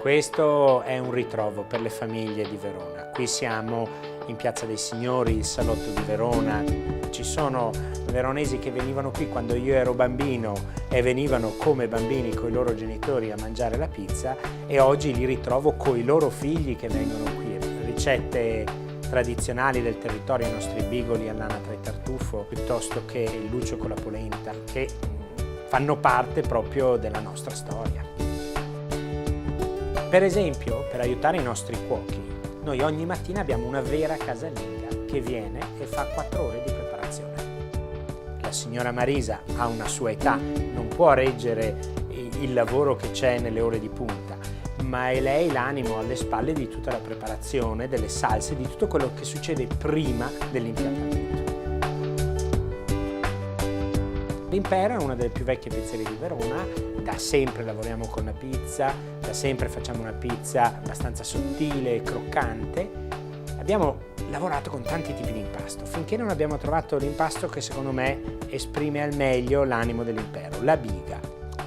Questo è un ritrovo per le famiglie di Verona. Qui siamo in Piazza dei Signori, il Salotto di Verona. Ci sono veronesi che venivano qui quando io ero bambino e venivano come bambini con i loro genitori a mangiare la pizza, e oggi li ritrovo con i loro figli che vengono qui. Ricette tradizionali del territorio, i nostri bigoli all'anatra e tartufo, piuttosto che il lucio con la polenta, che fanno parte proprio della nostra storia. Per esempio, per aiutare i nostri cuochi, noi ogni mattina abbiamo una vera casalinga che viene e fa 4 ore di preparazione. La signora Marisa ha una sua età, non può reggere il lavoro che c'è nelle ore di punta, ma è lei l'animo alle spalle di tutta la preparazione, delle salse, di tutto quello che succede prima dell'impiattamento. L'Impero è una delle più vecchie pizzerie di Verona, da sempre lavoriamo con la pizza, da sempre facciamo una pizza abbastanza sottile e croccante. Abbiamo lavorato con tanti tipi di impasto, finché non abbiamo trovato l'impasto che secondo me esprime al meglio l'animo dell'Impero, la biga.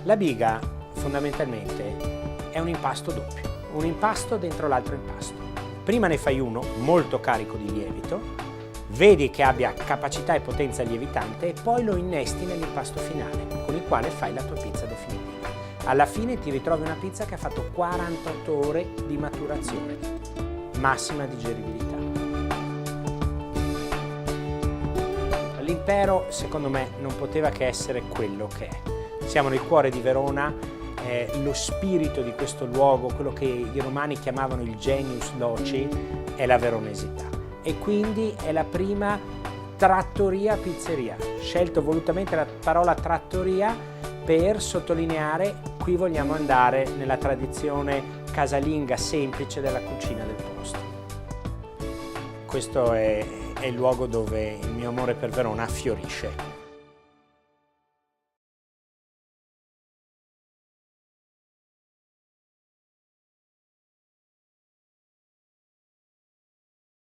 La biga fondamentalmente è un impasto doppio, un impasto dentro l'altro impasto. Prima ne fai uno molto carico di lievito, vedi che abbia capacità e potenza lievitante e poi lo innesti nell'impasto finale, con il quale fai la tua pizza definitiva. Alla fine ti ritrovi una pizza che ha fatto 48 ore di maturazione, massima digeribilità. L'Impero, secondo me, non poteva che essere quello che è. Siamo nel cuore di Verona, lo spirito di questo luogo, quello che i romani chiamavano il genius loci, è la veronesità. E quindi è la prima trattoria pizzeria. Scelto volutamente la parola trattoria per sottolineare qui vogliamo andare nella tradizione casalinga semplice della cucina del posto. Questo è il luogo dove il mio amore per Verona fiorisce.